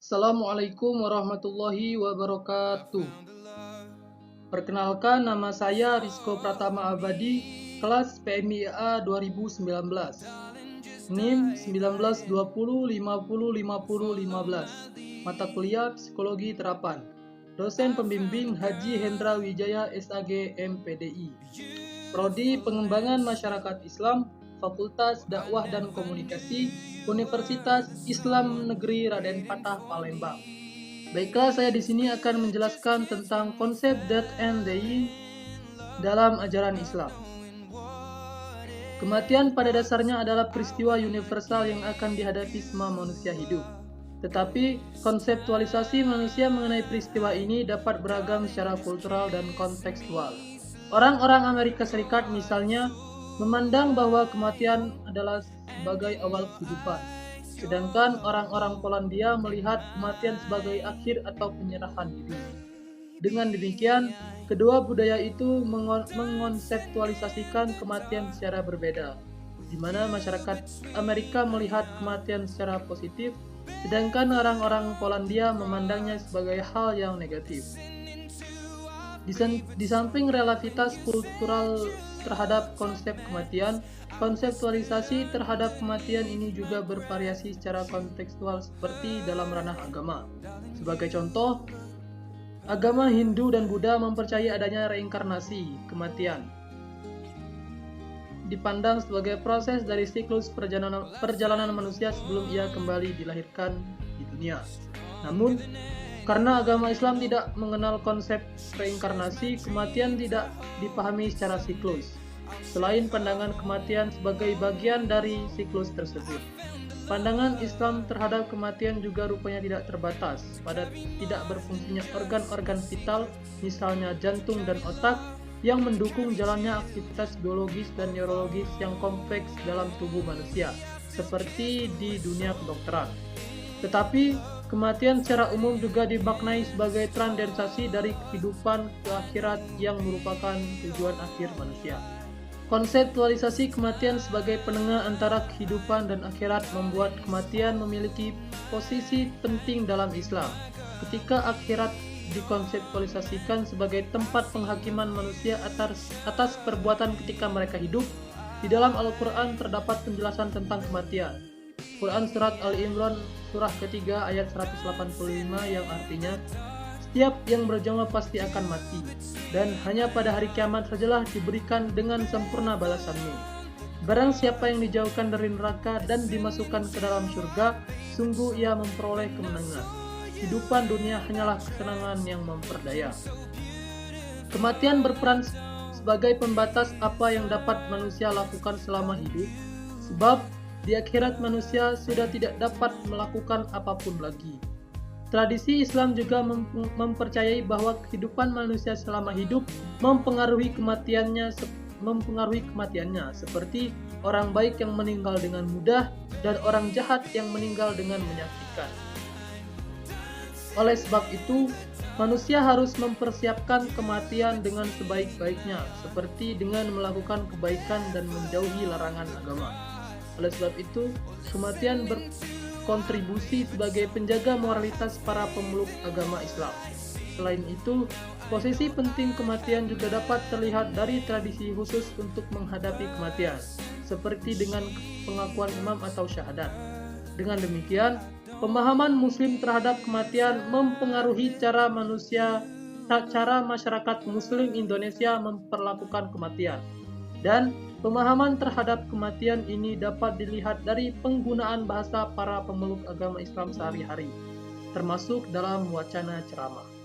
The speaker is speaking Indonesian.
Assalamualaikum warahmatullahi wabarakatuh. Perkenalkan, nama saya Rizko Pratama Abadi, kelas PMIA 2019. NIM 1920505015. Mata kuliah Psikologi Terapan. Dosen pembimbing Haji Hendra Wijaya SAG MPDI. Prodi Pengembangan Masyarakat Islam, Fakultas Dakwah dan Komunikasi, Universitas Islam Negeri Raden Patah Palembang. Baiklah, saya di sini akan menjelaskan tentang konsep death and dying dalam ajaran Islam. Kematian pada dasarnya adalah peristiwa universal yang akan dihadapi semua manusia hidup. Tetapi konseptualisasi manusia mengenai peristiwa ini dapat beragam secara kultural dan kontekstual. Orang-orang Amerika Serikat misalnya memandang bahwa kematian adalah sebagai awal kehidupan, sedangkan orang-orang Polandia melihat kematian sebagai akhir atau penyerahan diri. Dengan demikian, kedua budaya itu mengkonseptualisasikan kematian secara berbeda, di mana masyarakat Amerika melihat kematian secara positif, sedangkan orang-orang Polandia memandangnya sebagai hal yang negatif. Di samping relativitas kultural terhadap konsep kematian, konseptualisasi terhadap kematian ini juga bervariasi secara kontekstual seperti dalam ranah agama. Sebagai contoh, agama Hindu dan Buddha mempercayai adanya reinkarnasi, kematian dipandang sebagai proses dari siklus perjalanan manusia sebelum ia kembali dilahirkan di dunia. Namun, karena agama Islam tidak mengenal konsep reinkarnasi, kematian tidak dipahami secara siklus, selain pandangan kematian sebagai bagian dari siklus tersebut. Pandangan Islam terhadap kematian juga rupanya tidak terbatas pada tidak berfungsinya organ-organ vital, misalnya jantung dan otak, yang mendukung jalannya aktivitas biologis dan neurologis yang kompleks dalam tubuh manusia, seperti di dunia kedokteran. Tetapi, kematian secara umum juga dimaknai sebagai transendensasi dari kehidupan ke akhirat yang merupakan tujuan akhir manusia. Konseptualisasi kematian sebagai penengah antara kehidupan dan akhirat membuat kematian memiliki posisi penting dalam Islam. Ketika akhirat dikonseptualisasikan sebagai tempat penghakiman manusia atas perbuatan ketika mereka hidup, di dalam Al-Quran terdapat penjelasan tentang kematian. Quran Surat Al-Imran surah ketiga ayat 185 yang artinya, setiap yang berjamaah pasti akan mati, dan hanya pada hari kiamat sajalah diberikan dengan sempurna balasanmu. Barang siapa yang dijauhkan dari neraka dan dimasukkan ke dalam surga, sungguh ia memperoleh kemenangan. Kehidupan dunia hanyalah kesenangan yang memperdaya. Kematian berperan sebagai pembatas apa yang dapat manusia lakukan selama hidup, sebab di akhirat manusia sudah tidak dapat melakukan apapun lagi. Tradisi Islam juga mempercayai bahwa kehidupan manusia selama hidup mempengaruhi kematiannya, seperti orang baik yang meninggal dengan mudah dan orang jahat yang meninggal dengan menyakitkan. Oleh sebab itu, manusia harus mempersiapkan kematian dengan sebaik-baiknya, seperti dengan melakukan kebaikan dan menjauhi larangan agama. Oleh sebab itu, kematian berkontribusi sebagai penjaga moralitas para pemeluk agama Islam. Selain itu, posisi penting kematian juga dapat terlihat dari tradisi khusus untuk menghadapi kematian, seperti dengan pengakuan imam atau syahadat. Dengan demikian, pemahaman Muslim terhadap kematian mempengaruhi cara masyarakat Muslim Indonesia memperlakukan kematian. Dan pemahaman terhadap kematian ini dapat dilihat dari penggunaan bahasa para pemeluk agama Islam sehari-hari, termasuk dalam wacana ceramah.